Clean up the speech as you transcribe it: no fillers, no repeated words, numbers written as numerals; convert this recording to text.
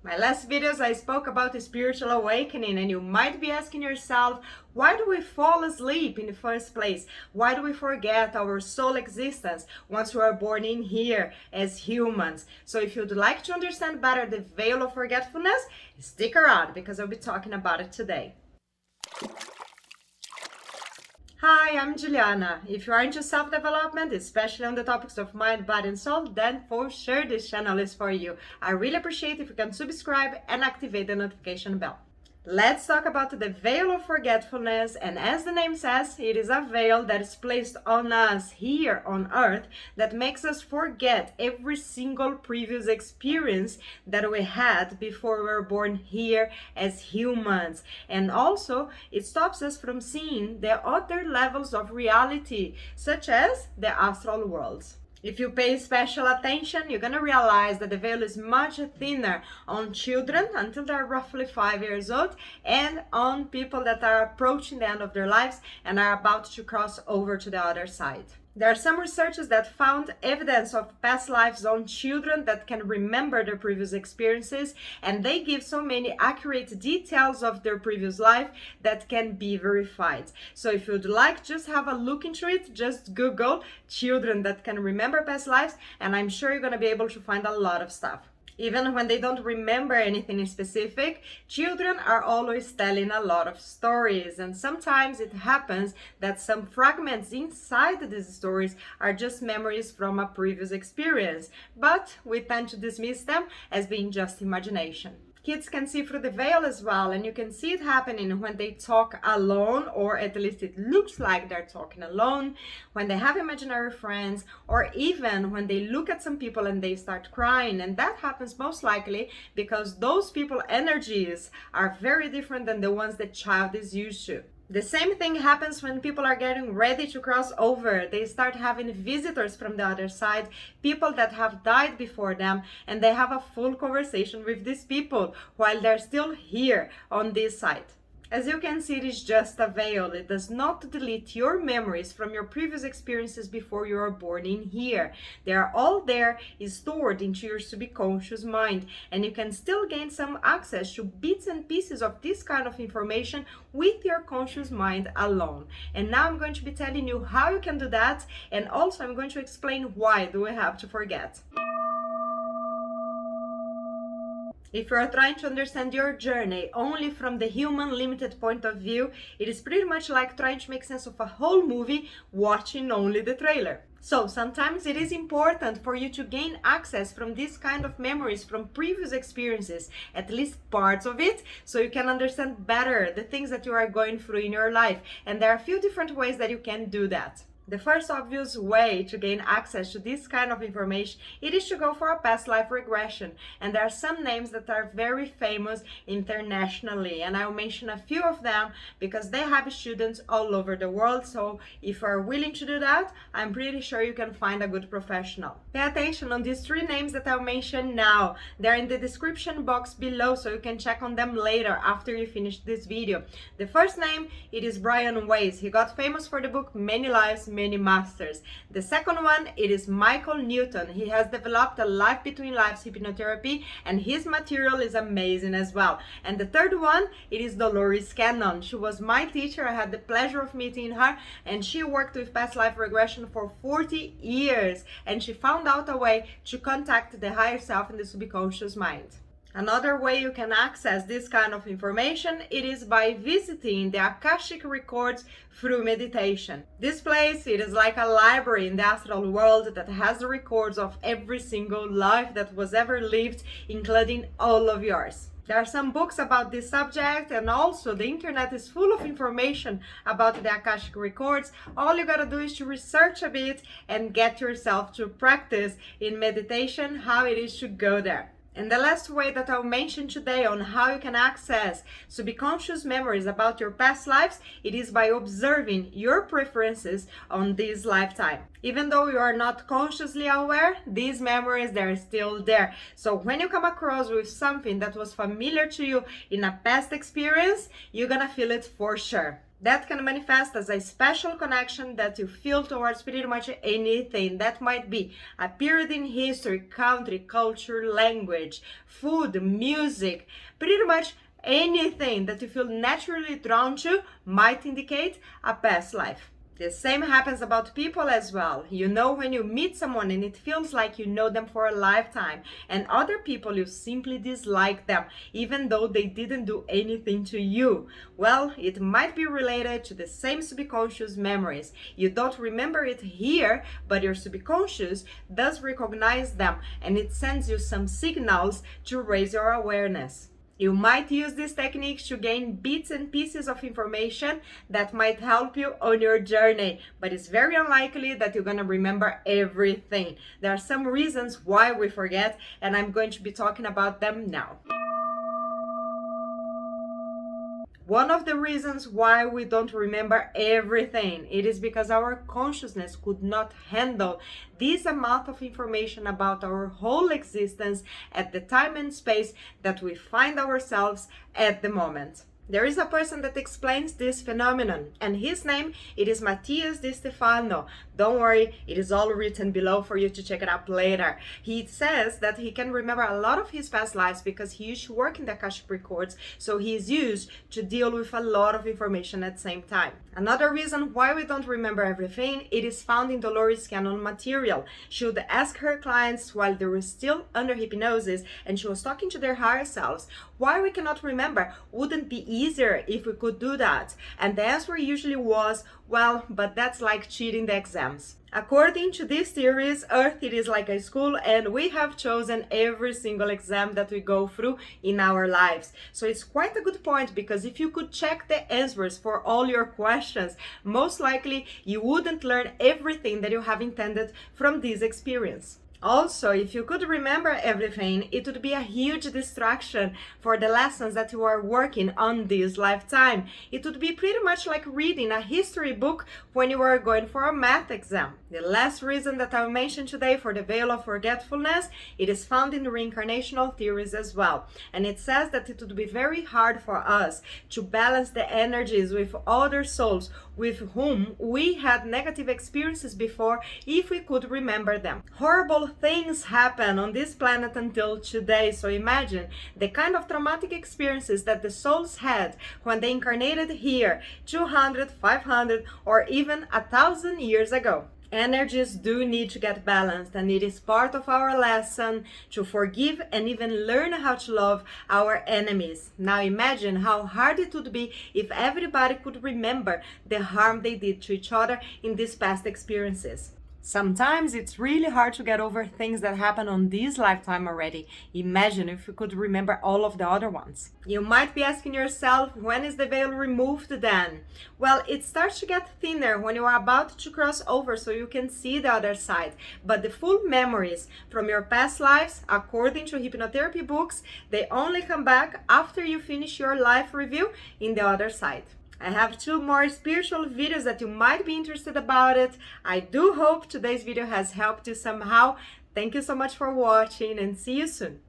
My last videos I spoke about spiritual awakening, and you might be asking yourself, why do we fall asleep in the first place? Why do we forget our soul existence once we are born in here as humans? So if you'd like to understand better the veil of forgetfulness, stick around because I'll be talking about it today. Hi, I'm Juliana. If you are into self-development, especially on the topics of mind, body, and soul, then for sure this channel is for you. I really appreciate if you can subscribe and activate the notification bell. Let's talk about the veil of forgetfulness, and as the name says, it is a veil that is placed on us here on earth that makes us forget every single previous experience that we had before we were born here as humans. And also, it stops us from seeing the other levels of reality, such as the astral worlds. If you pay special attention, you're going to realize that the veil is much thinner on children until they're roughly 5 years old and on people that are approaching the end of their lives and are about to cross over to the other side. There are some researchers that found evidence of past lives on children that can remember their previous experiences, and they give so many accurate details of their previous life that can be verified. So if you'd like, just have a look into it, just Google children that can remember past lives, and I'm sure you're going to be able to find a lot of stuff. Even when they don't remember anything specific, children are always telling a lot of stories, and sometimes it happens that some fragments inside these stories are just memories from a previous experience, but we tend to dismiss them as being just imagination. Kids can see through the veil as well, and you can see it happening when they talk alone, or at least it looks like they're talking alone, when they have imaginary friends, or even when they look at some people and they start crying. And that happens most likely because those people's energies are very different than the ones the child is used to. The same thing happens when people are getting ready to cross over. They start having visitors from the other side, people that have died before them, and they have a full conversation with these people while they're still here on this side. As you can see, it is just a veil. It does not delete your memories from your previous experiences before you are born in here. They are all there, stored into your subconscious mind, and you can still gain some access to bits and pieces of this kind of information with your conscious mind alone. And now I'm going to be telling you how you can do that, and also I'm going to explain why do we have to forget. If you are trying to understand your journey only from the human limited point of view, it is pretty much like trying to make sense of a whole movie watching only the trailer. So sometimes it is important for you to gain access from this kind of memories from previous experiences, at least parts of it, so you can understand better the things that you are going through in your life. And there are a few different ways that you can do that. The first obvious way to gain access to this kind of information, it is to go for a past life regression. And there are some names that are very famous internationally, and I'll mention a few of them because they have students all over the world. So if you are willing to do that, I'm pretty sure you can find a good professional. Pay attention on these 3 names that I'll mention now. They're in the description box below, so you can check on them later after you finish this video. The first name, it is Weiss. He got famous for the book Many Lives, Many Masters. The second one, it is Michael Newton. He has developed a life between lives hypnotherapy, and his material is amazing as well. And the third one, it is Dolores Cannon. She was my teacher. I had the pleasure of meeting her, and she worked with past life regression for 40 years, and she found out a way to contact the higher self in the subconscious mind. Another way you can access this kind of information, it is by visiting the Akashic Records through meditation. This place, it is like a library in the astral world that has the records of every single life that was ever lived, including all of yours. There are some books about this subject, and also the internet is full of information about the Akashic Records. All you gotta do is to research a bit and get yourself to practice in meditation how it is to go there. And the last way that I'll mention today on how you can access subconscious memories about your past lives, it is by observing your preferences on this lifetime. Even though you are not consciously aware, these memories, they're still there. So when you come across with something that was familiar to you in a past experience, you're gonna feel it for sure. That can manifest as a special connection that you feel towards pretty much anything. That might be a period in history, country, culture, language, food, music, pretty much anything that you feel naturally drawn to might indicate a past life. The same happens about people as well. You know when you meet someone and it feels like you know them for a lifetime, and other people you simply dislike them even though they didn't do anything to you. Well, it might be related to the same subconscious memories. You don't remember it here, but your subconscious does recognize them, and it sends you some signals to raise your awareness. You might use these techniques to gain bits and pieces of information that might help you on your journey, but it's very unlikely that you're going to remember everything. There are some reasons why we forget, and I'm going to be talking about them now. One of the reasons why we don't remember everything, it is because our consciousness could not handle this amount of information about our whole existence at the time and space that we find ourselves at the moment. There is a person that explains this phenomenon, and his name, it is Matías De Stefano. Don't worry, it is all written below for you to check it out later. He says that he can remember a lot of his past lives because he used to work in the Akashic Records, so he is used to deal with a lot of information at the same time. Another reason why we don't remember everything, it is found in Dolores Cannon material. She would ask her clients while they were still under hypnosis and she was talking to their higher selves, why we cannot remember. Wouldn't be easier if we could do that? And the answer usually was, well, but that's like cheating the exams. According to these theories, Earth it is like a school and we have chosen every single exam that we go through in our lives. So it's quite a good point, because if you could check the answers for all your questions, most likely you wouldn't learn everything that you have intended from this experience. Also, if you could remember everything, it would be a huge distraction for the lessons that you are working on this lifetime. It would be pretty much like reading a history book when you are going for a math exam. The last reason that I'll mention today for the veil of forgetfulness, it is found in reincarnational theories as well. And it says that it would be very hard for us to balance the energies with other souls with whom we had negative experiences before if we could remember them. Horrible things happen on this planet until today, so imagine the kind of traumatic experiences that the souls had when they incarnated here 200, 500 or even 1,000 years ago. Energies do need to get balanced, and it is part of our lesson to forgive and even learn how to love our enemies. Now imagine how hard it would be if everybody could remember the harm they did to each other in these past experiences. Sometimes it's really hard to get over things that happen on this lifetime already. Imagine if you could remember all of the other ones. You might be asking yourself, when is the veil removed then? Well, it starts to get thinner when you are about to cross over so you can see the other side. But the full memories from your past lives, according to hypnotherapy books, they only come back after you finish your life review in the other side. I have 2 more spiritual videos that you might be interested about it. I do hope today's video has helped you somehow. Thank you so much for watching and see you soon.